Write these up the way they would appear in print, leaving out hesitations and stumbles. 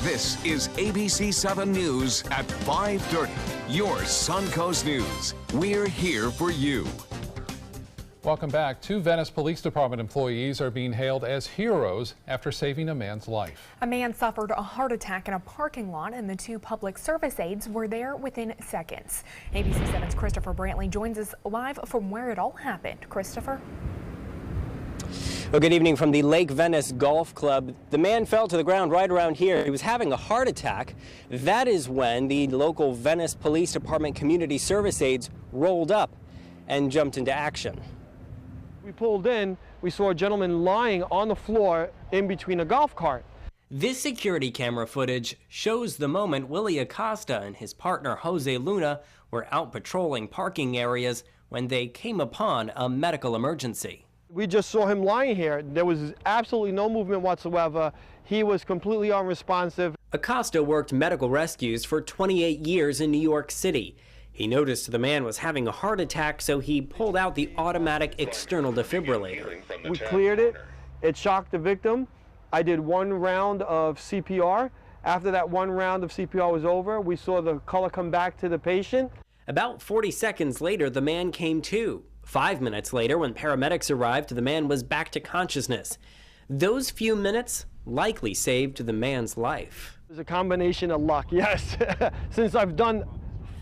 This is ABC7 News at 5:30. Your Suncoast News. We're here for you. Welcome back. 2 Venice Police Department employees are being hailed as heroes after saving a man's life. A man suffered a heart attack in a parking lot, and the 2 public service aides were there within seconds. ABC7's Christopher Brantley joins us live from where it all happened. Christopher? Well, good evening from the Lake Venice Golf Club. The man fell to the ground right around here. He was having a heart attack. That is when the local Venice Police Department community service aides rolled up and jumped into action. We pulled in, we saw a gentleman lying on the floor in between a golf cart. This security camera footage shows the moment Willie Acosta and his partner Jose Luna were out patrolling parking areas when they came upon a medical emergency. We just saw him lying here. There was absolutely no movement whatsoever. He was completely unresponsive. Acosta worked medical rescues for 28 years in New York City. He noticed the man was having a heart attack, so he pulled out the automatic external defibrillator. We cleared it. It shocked the victim. I did 1 round of CPR. After that 1 round of CPR was over, we saw the color come back to the patient. About 40 seconds later, the man came to. 5 minutes later, when paramedics arrived, the man was back to consciousness. Those few minutes likely saved the man's life. It was a combination of luck, yes. Since I've done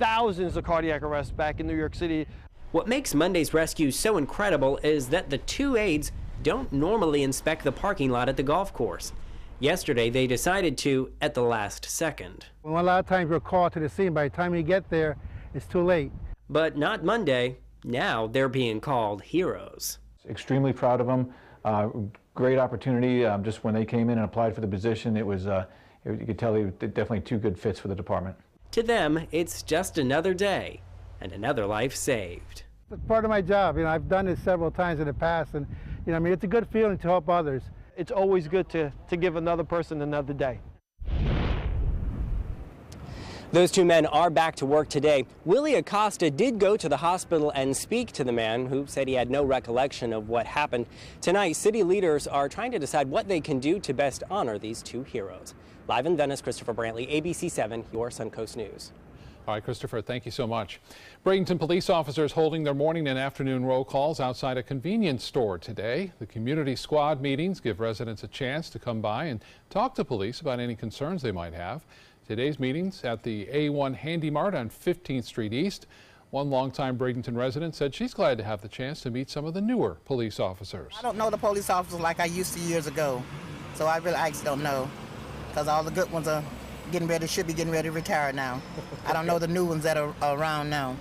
thousands of cardiac arrests back in New York City. What makes Monday's rescue so incredible is that the 2 aides don't normally inspect the parking lot at the golf course. Yesterday, they decided to at the last second. Well, a lot of times you're called to the scene. By the time you get there, it's too late. But not Monday. Now they're being called heroes. Extremely proud of them. Great opportunity. Just when they came in and applied for the position, it was, you could tell they were definitely 2 good fits for the department. To them, it's just another day and another life saved. It's part of my job. I've done this several times in the past, and it's a good feeling to help others. It's always good to give another person another day. Those 2 men are back to work today. Willie Acosta did go to the hospital and speak to the man, who said he had no recollection of what happened. Tonight, city leaders are trying to decide what they can do to best honor these 2 heroes. Live in Venice, Christopher Brantley, ABC7, your Suncoast News. All right, Christopher, thank you so much. Bradenton police officers holding their morning and afternoon roll calls outside a convenience store today. The community squad meetings give residents a chance to come by and talk to police about any concerns they might have. Today's meetings at the A1 Handy Mart on 15th Street East. One longtime Bradenton resident said she's glad to have the chance to meet some of the newer police officers. I don't know the police officers like I used to years ago, so I just don't know, because all the good ones are should be getting ready to retire now. I don't know the new ones that are around now.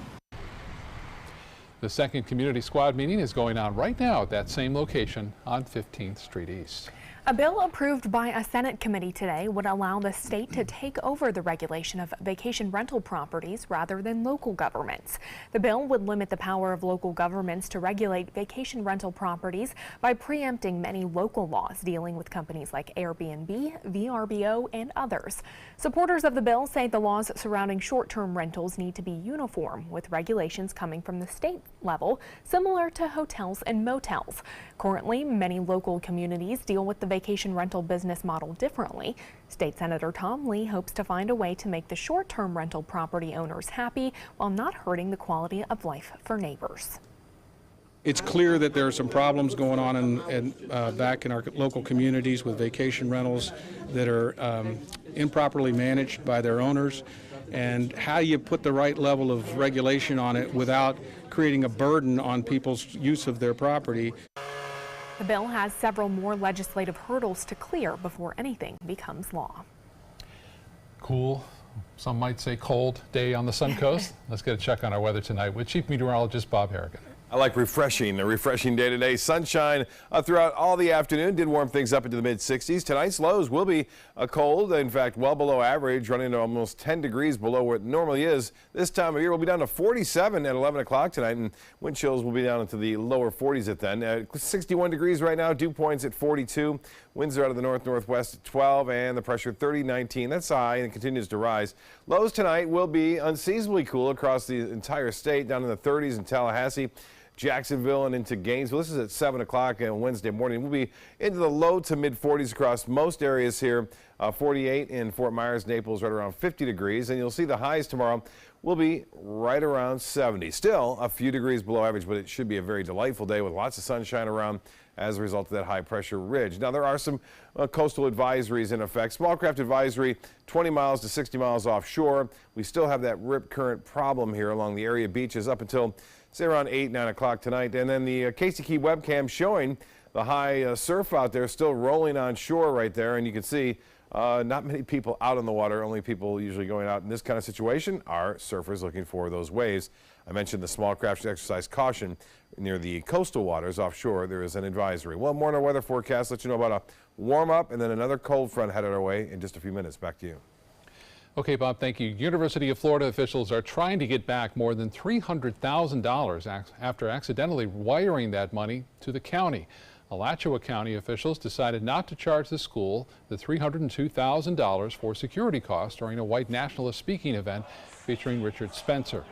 The second community squad meeting is going on right now at that same location on 15th Street East. A bill approved by a Senate committee today would allow the state to take over the regulation of vacation rental properties rather than local governments. The bill would limit the power of local governments to regulate vacation rental properties by preempting many local laws dealing with companies like Airbnb, VRBO, and others. Supporters of the bill say the laws surrounding short-term rentals need to be uniform, with regulations coming from the state level, similar to hotels and motels. Currently, many local communities deal with the vacation rental business model differently. State Senator Tom Lee hopes to find a way to make the short-term rental property owners happy while not hurting the quality of life for neighbors. It's clear that there are some problems going on back in our local communities with vacation rentals that are improperly managed by their owners, and how you put the right level of regulation on it without creating a burden on people's use of their property. The bill has several more legislative hurdles to clear before anything becomes law. Cool, some might say cold day on the Suncoast. Let's get a check on our weather tonight with Chief Meteorologist Bob Harrigan. I like refreshing, a refreshing day today. Sunshine throughout all the afternoon. Did warm things up into the mid-60s. Tonight's lows will be cold, in fact, well below average, running to almost 10 degrees below where it normally is. This time of year, we'll be down to 47 at 11 o'clock tonight, and wind chills will be down into the lower 40s at then. 61 degrees right now, dew points at 42. Winds are out of the north-northwest at 12, and the pressure 30-19. That's high and it continues to rise. Lows tonight will be unseasonably cool across the entire state, down in the 30s in Tallahassee. Jacksonville and into Gainesville. This is at 7 o'clock on Wednesday morning. We'll be into the low to mid 40s across most areas here. 48 in Fort Myers, Naples, right around 50 degrees. And you'll see the highs tomorrow will be right around 70. Still a few degrees below average, but it should be a very delightful day with lots of sunshine around as a result of that high pressure ridge. Now, there are some coastal advisories in effect. Small craft advisory, 20 miles to 60 miles offshore. We still have that rip current problem here along the area beaches up until, say, around 8, 9 o'clock tonight. And then the Casey Key webcam showing the high surf out there still rolling on shore right there. And you can see not many people out on the water. Only people usually going out in this kind of situation are surfers looking for those waves. I mentioned the small craft should exercise caution near the coastal waters offshore. There is an advisory. Well, more on our weather forecast. Let you know about a warm up and then another cold front headed our way in just a few minutes. Back to you. Okay, Bob, thank you. University of Florida officials are trying to get back more than $300,000 after accidentally wiring that money to the county. Alachua County officials decided not to charge the school the $302,000 for security costs during a white nationalist speaking event featuring Richard Spencer.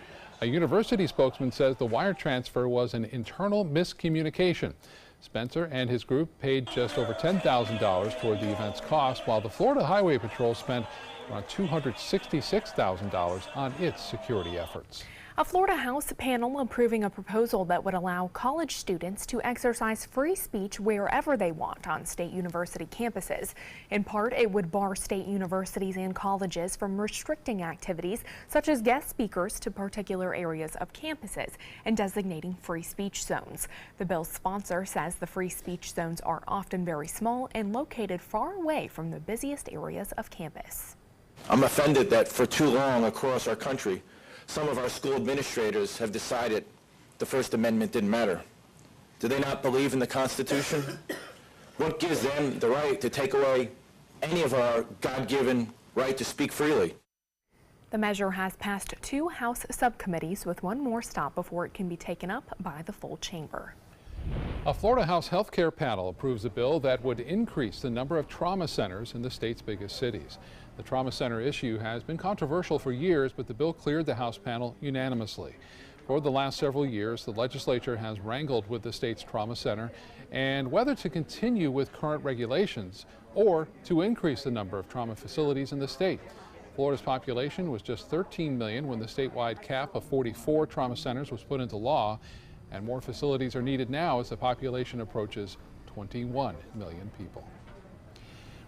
A university spokesman says the wire transfer was an internal miscommunication. Spencer and his group paid just over $10,000 toward the event's cost, while the Florida Highway Patrol spent around $266,000 on its security efforts. A Florida House panel approving a proposal that would allow college students to exercise free speech wherever they want on state university campuses. In part, it would bar state universities and colleges from restricting activities such as guest speakers to particular areas of campuses and designating free speech zones. The bill's sponsor says the free speech zones are often very small and located far away from the busiest areas of campus. I'm offended that for too long across our country, some of our school administrators have decided the First Amendment didn't matter. Do they not believe in the Constitution? What gives them the right to take away any of our God-given right to speak freely? The measure has passed 2 House subcommittees with one more stop before it can be taken up by the full chamber. A Florida House health care panel approves a bill that would increase the number of trauma centers in the state's biggest cities. The trauma center issue has been controversial for years, but the bill cleared the House panel unanimously. For the last several years, the legislature has wrangled with the state's trauma center and whether to continue with current regulations or to increase the number of trauma facilities in the state. Florida's population was just 13 million when the statewide cap of 44 trauma centers was put into law, and more facilities are needed now as the population approaches 21 million people.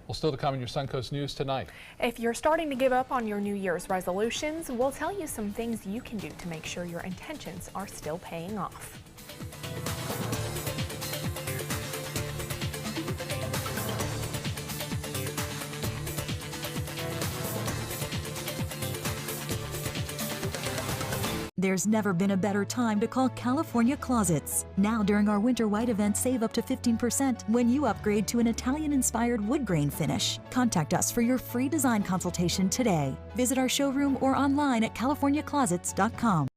Well, still to come in your Suncoast News tonight. If you're starting to give up on your New Year's resolutions, we'll tell you some things you can do to make sure your intentions are still paying off. There's never been a better time to call California Closets. Now during our Winter White event, save up to 15% when you upgrade to an Italian-inspired wood grain finish. Contact us for your free design consultation today. Visit our showroom or online at californiaclosets.com.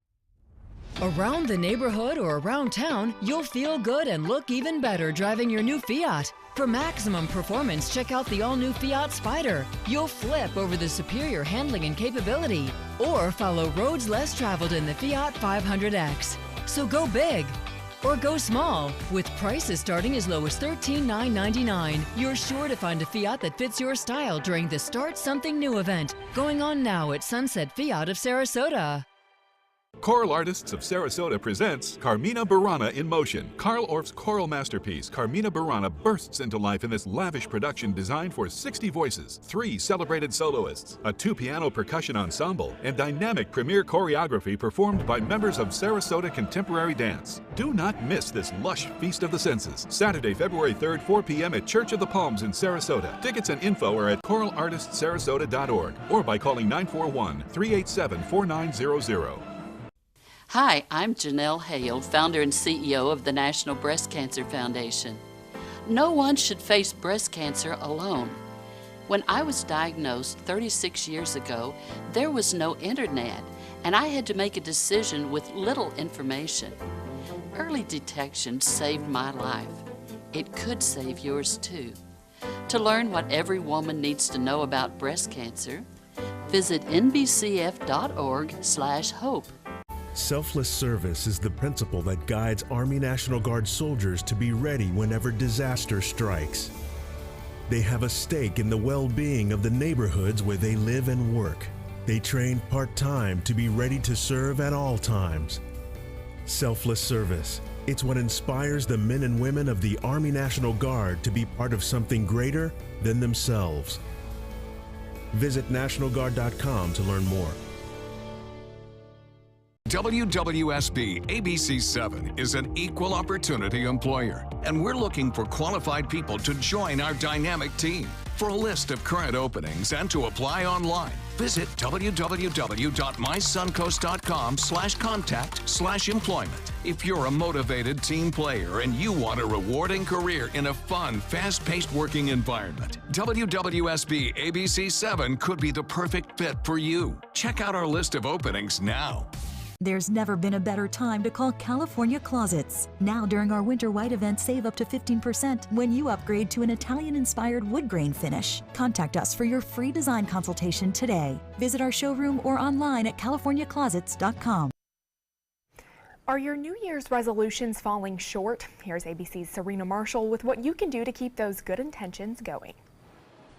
Around the neighborhood or around town, you'll feel good and look even better driving your new Fiat. For maximum performance, check out the all-new Fiat Spider. You'll flip over the superior handling and capability. Or follow roads less traveled in the Fiat 500X. So go big or go small. With prices starting as low as $13,999, you're sure to find a Fiat that fits your style during the Start Something New event, going on now at Sunset Fiat of Sarasota. Choral Artists of Sarasota presents Carmina Burana in Motion. Carl Orff's choral masterpiece, Carmina Burana, bursts into life in this lavish production designed for 60 voices, 3 celebrated soloists, a 2-piano percussion ensemble, and dynamic premiere choreography performed by members of Sarasota Contemporary Dance. Do not miss this lush feast of the senses. Saturday, February 3rd, 4 p.m. at Church of the Palms in Sarasota. Tickets and info are at choralartistsarasota.org or by calling 941-387-4900. Hi, I'm Janelle Hale, founder and CEO of the National Breast Cancer Foundation. No one should face breast cancer alone. When I was diagnosed 36 years ago, there was no internet, and I had to make a decision with little information. Early detection saved my life. It could save yours too. To learn what every woman needs to know about breast cancer, visit nbcf.org/hope. Selfless service is the principle that guides Army National Guard soldiers to be ready whenever disaster strikes. They have a stake in the well-being of the neighborhoods where they live and work. They train part-time to be ready to serve at all times. Selfless service. It's what inspires the men and women of the Army National Guard to be part of something greater than themselves. Visit NationalGuard.com to learn more. WWSB ABC7 is an equal opportunity employer, and we're looking for qualified people to join our dynamic team. For a list of current openings and to apply online, visit www.mysuncoast.com/contact/employment. If you're a motivated team player and you want a rewarding career in a fun, fast-paced working environment, WWSB ABC7 could be the perfect fit for you. Check out our list of openings now. There's never been a better time to call California Closets. Now during our Winter White event, save up to 15% when you upgrade to an Italian-inspired wood grain finish. Contact us for your free design consultation today. Visit our showroom or online at californiaclosets.com. Are your New Year's resolutions falling short? Here's ABC's Serena Marshall with what you can do to keep those good intentions going.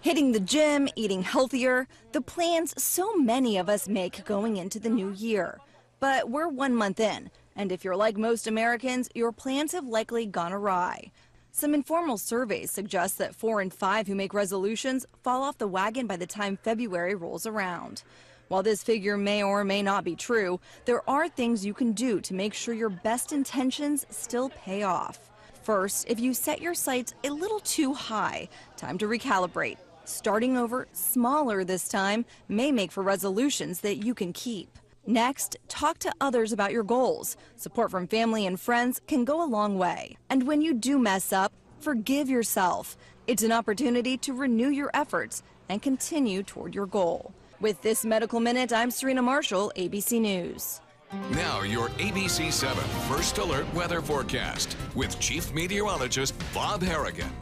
Hitting the gym, eating healthier, the plans so many of us make going into the new year. But we're 1 month in, and if you're like most Americans, your plans have likely gone awry. Some informal surveys suggest that 4 in 5 who make resolutions fall off the wagon by the time February rolls around. While this figure may or may not be true, there are things you can do to make sure your best intentions still pay off. First, if you set your sights a little too high, time to recalibrate. Starting over smaller this time may make for resolutions that you can keep. Next, talk to others about your goals. Support from family and friends can go a long way. And when you do mess up, forgive yourself. It's an opportunity to renew your efforts and continue toward your goal. With this Medical Minute, I'm Serena Marshall, ABC News. Now your ABC7 First Alert weather forecast with Chief Meteorologist Bob Harrigan.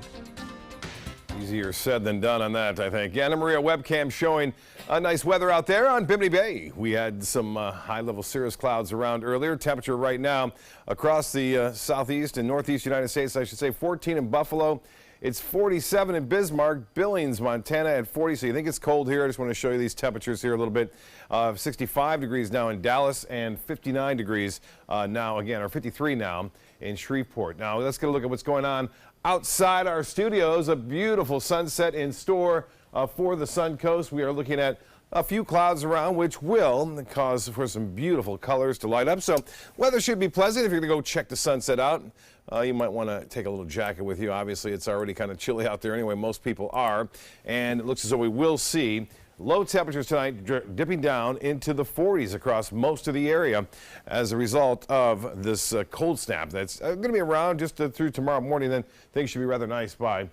Easier said than done on that, I think. Anna Maria webcam showing nice weather out there on Bimini Bay. We had some high-level cirrus clouds around earlier. Temperature right now across the southeast and northeast United States, I should say, 14 in Buffalo. It's 47 in Bismarck, Billings, Montana at 40. So you think it's cold here. I just want to show you these temperatures here a little bit. 65 degrees now in Dallas and 59 degrees now again, or 53 now in Shreveport. Now let's get a look at what's going on outside our studios. A beautiful sunset in store for the Suncoast. We are looking at a few clouds around, which will cause for some beautiful colors to light up. So weather should be pleasant. If you're going to go check the sunset out, you might want to take a little jacket with you. Obviously, it's already kind of chilly out there anyway. Most people are. And it looks as though we will see low temperatures tonight dipping down into the 40s across most of the area as a result of this cold snap that's going to be around just through tomorrow morning. Then things should be rather nice by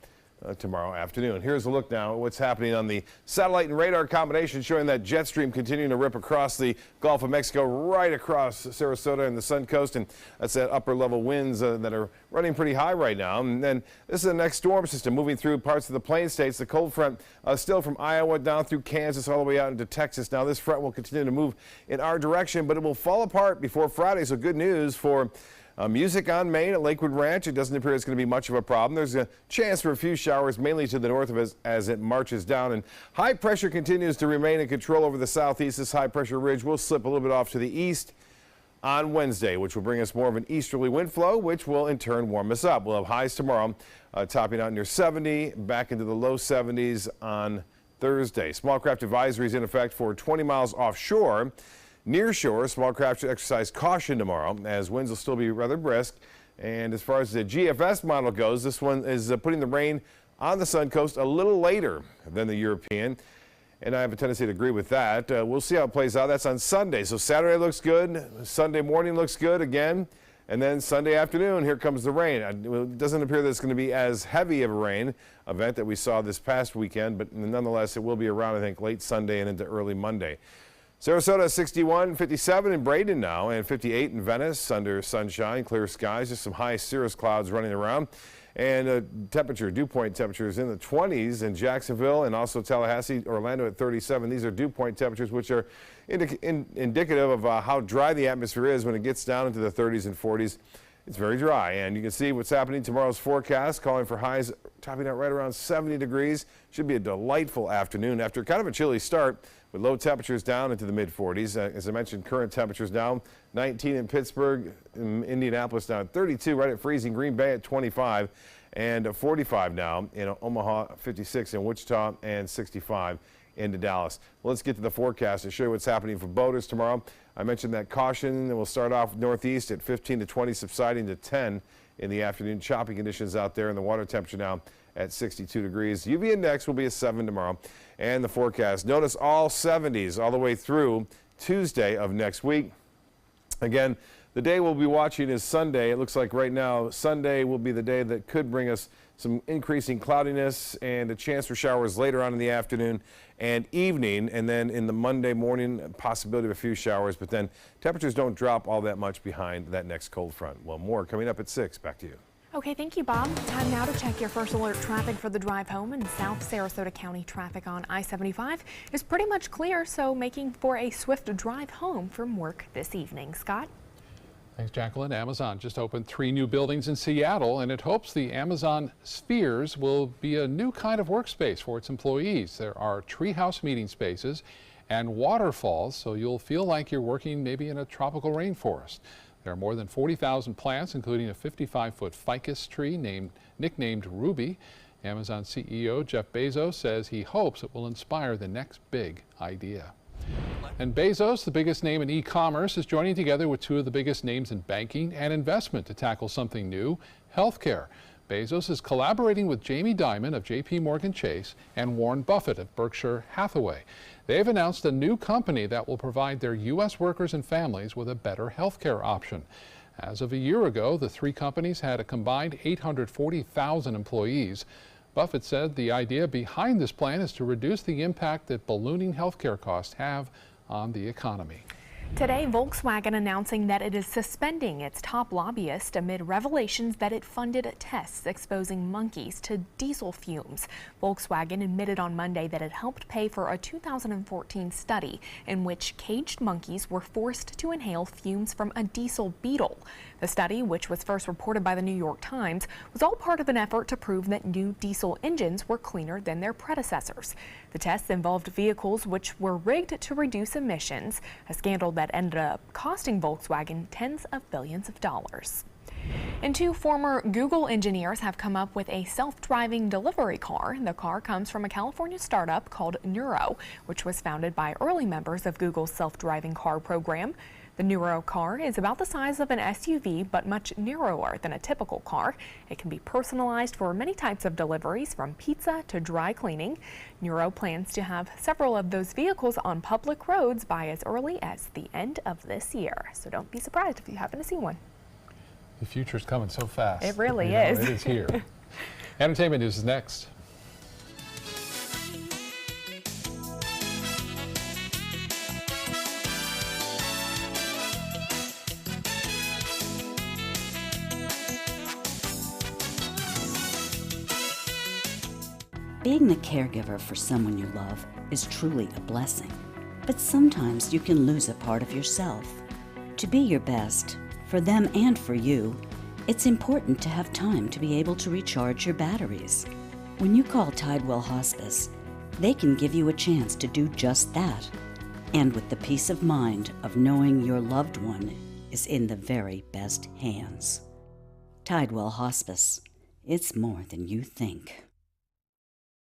tomorrow afternoon. Here's a look now at what's happening on the satellite and radar combination, showing that jet stream continuing to rip across the Gulf of Mexico, right across Sarasota and the Suncoast, and that's that upper level winds that are running pretty high right now. And then this is the next storm system moving through parts of the Plain States. The cold front still from Iowa down through Kansas all the way out into Texas. Now this front will continue to move in our direction, but it will fall apart before Friday. So good news for music on Main at Lakewood Ranch. It doesn't appear it's going to be much of a problem. There's a chance for a few showers, mainly to the north of us as it marches down. And high pressure continues to remain in control over the southeast. This high pressure ridge will slip a little bit off to the east on Wednesday, which will bring us more of an easterly wind flow, which will in turn warm us up. We'll have highs tomorrow, topping out near 70, back into the low 70s on Thursday. Small craft advisories in effect for 20 miles offshore. Near shore, small craft should exercise caution tomorrow as winds will still be rather brisk. And as far as the GFS model goes, this one is putting the rain on the Suncoast a little later than the European. And I have a tendency to agree with that. We'll see how it plays out. That's on Sunday. So Saturday looks good. Sunday morning looks good again. And then Sunday afternoon, here comes the rain. It doesn't appear that it's going to be as heavy of a rain event that we saw this past weekend. But nonetheless, it will be around, I think, late Sunday and into early Monday. Sarasota 61, 57 in Braden now, and 58 in Venice under sunshine, clear skies, just some high cirrus clouds running around. And temperature, dew point temperatures in the 20s in Jacksonville and also Tallahassee, Orlando at 37. These are dew point temperatures, which are indicative of how dry the atmosphere is when it gets down into the 30s and 40s. It's very dry, and you can see what's happening tomorrow's forecast, calling for highs topping out right around 70 degrees. Should be a delightful afternoon after kind of a chilly start with low temperatures down into the mid-40s. As I mentioned, current temperatures down 19 in Pittsburgh, in Indianapolis down at 32, right at freezing, Green Bay at 25, and 45 now in Omaha, 56 in Wichita, and 65 into Dallas. Well, let's get to the forecast to show you what's happening for boaters tomorrow. I mentioned that caution will start off northeast at 15 to 20, subsiding to 10 in the afternoon. Choppy conditions out there, and the water temperature now at 62 degrees. UV index will be a 7 tomorrow. And the forecast, notice all 70s all the way through Tuesday of next week. Again, the day we'll be watching is Sunday. It looks like right now Sunday will be the day that could bring us some increasing cloudiness and a chance for showers later on in the afternoon and evening, and then in the Monday morning, possibility of a few showers, but then temperatures don't drop all that much behind that next cold front. Well, more coming up at 6. Back to you. Okay, thank you, Bob. Time now to check your first alert traffic for the drive home. In South Sarasota County, traffic on I-75 is pretty much clear, so making for a swift drive home from work this evening. Scott? Thanks, Jacqueline. Amazon just opened 3 new buildings in Seattle, and it hopes the Amazon Spheres will be a new kind of workspace for its employees. There are treehouse meeting spaces and waterfalls, so you'll feel like you're working maybe in a tropical rainforest. There are more than 40,000 plants, including a 55-foot ficus tree nicknamed Ruby. Amazon CEO Jeff Bezos says he hopes it will inspire the next big idea. And Bezos, the biggest name in e-commerce, is joining together with 2 of the biggest names in banking and investment to tackle something new, healthcare. Bezos is collaborating with Jamie Dimon of JPMorgan Chase and Warren Buffett of Berkshire Hathaway. They've announced a new company that will provide their U.S. workers and families with a better healthcare option. As of a year ago, the 3 companies had a combined 840,000 employees. Buffett said the idea behind this plan is to reduce the impact that ballooning healthcare costs have on the economy. Today, Volkswagen announcing that it is suspending its top lobbyist amid revelations that it funded tests exposing monkeys to diesel fumes. Volkswagen admitted on Monday that it helped pay for a 2014 study in which caged monkeys were forced to inhale fumes from a diesel beetle. The study, which was first reported by the New York Times, was all part of an effort to prove that new diesel engines were cleaner than their predecessors. The tests involved vehicles which were rigged to reduce emissions, a scandal that ended up costing Volkswagen tens of billions of dollars. And 2 former Google engineers have come up with a self-driving delivery car. The car comes from a California startup called Nuro, which was founded by early members of Google's self-driving car program. The Nuro car is about the size of an SUV, but much narrower than a typical car. It can be personalized for many types of deliveries, from pizza to dry cleaning. Nuro plans to have several of those vehicles on public roads by as early as the end of this year. So don't be surprised if you happen to see one. The future's coming so fast. It really is. It is here. Entertainment news is next. Being the caregiver for someone you love is truly a blessing. But sometimes you can lose a part of yourself. To be your best, for them and for you, it's important to have time to be able to recharge your batteries. When you call Tidewell Hospice, they can give you a chance to do just that. And with the peace of mind of knowing your loved one is in the very best hands. Tidewell Hospice. It's more than you think.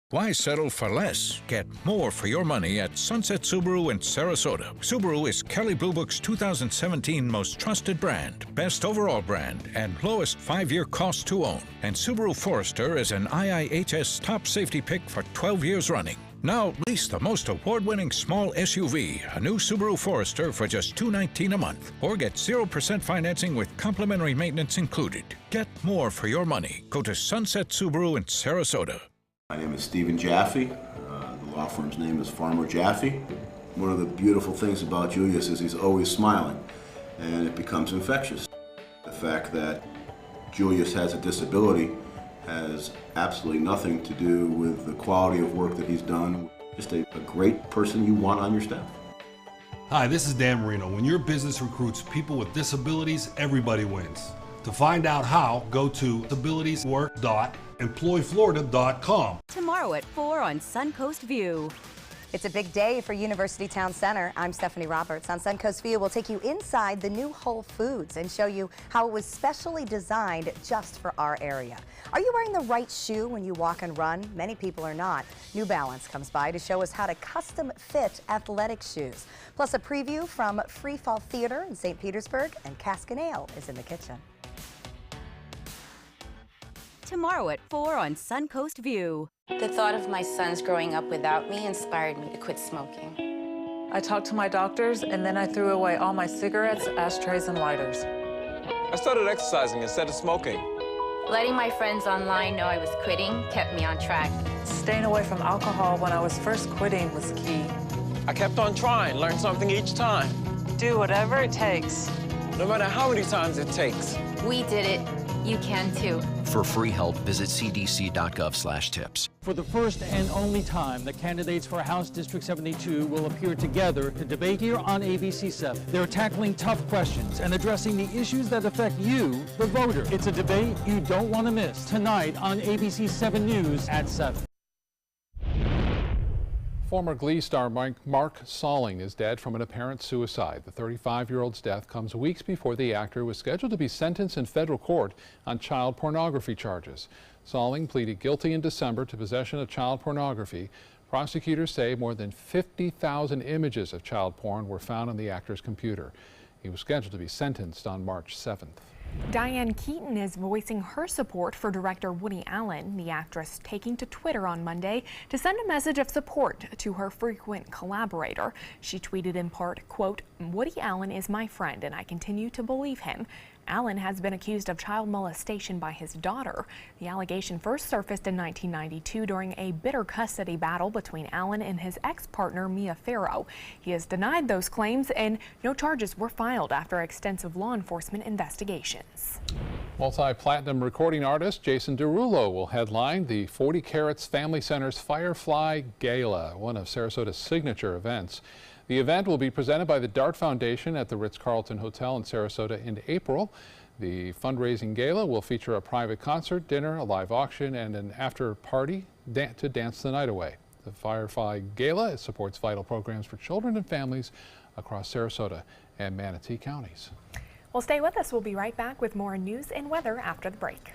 Why settle for less? Get more for your money at Sunset Subaru in Sarasota. Subaru is Kelley Blue Book's 2017 most trusted brand, best overall brand, and lowest 5-year cost to own. And Subaru Forester is an IIHS top safety pick for 12 years running. Now lease the most award-winning small SUV, a new Subaru Forester, for just $219 a month. Or get 0% financing with complimentary maintenance included. Get more for your money. Go to Sunset Subaru in Sarasota. My name is Stephen Jaffe. The law firm's name is Farmer Jaffe. One of the beautiful things about Julius is he's always smiling, and it becomes infectious. The fact that Julius has a disability has absolutely nothing to do with the quality of work that he's done. Just a great person you want on your staff. Hi, this is Dan Marino. When your business recruits people with disabilities, everybody wins. To find out how, go to disabilitieswork.employflorida.com. Tomorrow at 4 on Suncoast View. It's a big day for University Town Center. I'm Stephanie Roberts. On Suncoast View, we'll take you inside the new Whole Foods and show you how it was specially designed just for our area. Are you wearing the right shoe when you walk and run? Many people are not. New Balance comes by to show us how to custom fit athletic shoes. Plus a preview from Free Fall Theater in St. Petersburg, and Cask and Ale is in the kitchen. Tomorrow at 4 on Suncoast View. The thought of my sons growing up without me inspired me to quit smoking. I talked to my doctors, and then I threw away all my cigarettes, ashtrays, and lighters. I started exercising instead of smoking. Letting my friends online know I was quitting kept me on track. Staying away from alcohol when I was first quitting was key. I kept on trying, learned something each time. Do whatever it takes. No matter how many times it takes. We did it. You can too. For free help, visit cdc.gov/tips. For the first and only time, the candidates for House District 72 will appear together to debate here on ABC7. They're tackling tough questions and addressing the issues that affect you, the voter. It's a debate you don't want to miss tonight on ABC7 News at 7. Former Glee star Mark Salling is dead from an apparent suicide. The 35-year-old's death comes weeks before the actor was scheduled to be sentenced in federal court on child pornography charges. Salling pleaded guilty in December to possession of child pornography. Prosecutors say more than 50,000 images of child porn were found on the actor's computer. He was scheduled to be sentenced on March 7th. Diane Keaton is voicing her support for director Woody Allen, the actress taking to Twitter on Monday to send a message of support to her frequent collaborator. She tweeted in part, quote, "Woody Allen is my friend and I continue to believe him. Allen has been accused of child molestation by his daughter. The allegation first surfaced in 1992 during a bitter custody battle between Allen and his ex-partner Mia Farrow. He has denied those claims and no charges were filed after extensive law enforcement investigations." Multi-platinum recording artist Jason Derulo will headline the 40 Carats Family Center's Firefly Gala, one of Sarasota's signature events. The event will be presented by the Dart Foundation at the Ritz-Carlton Hotel in Sarasota in April. The fundraising gala will feature a private concert, dinner, a live auction, and an after-party to dance the night away. The Firefly Gala supports vital programs for children and families across Sarasota and Manatee counties. Well, stay with us. We'll be right back with more news and weather after the break.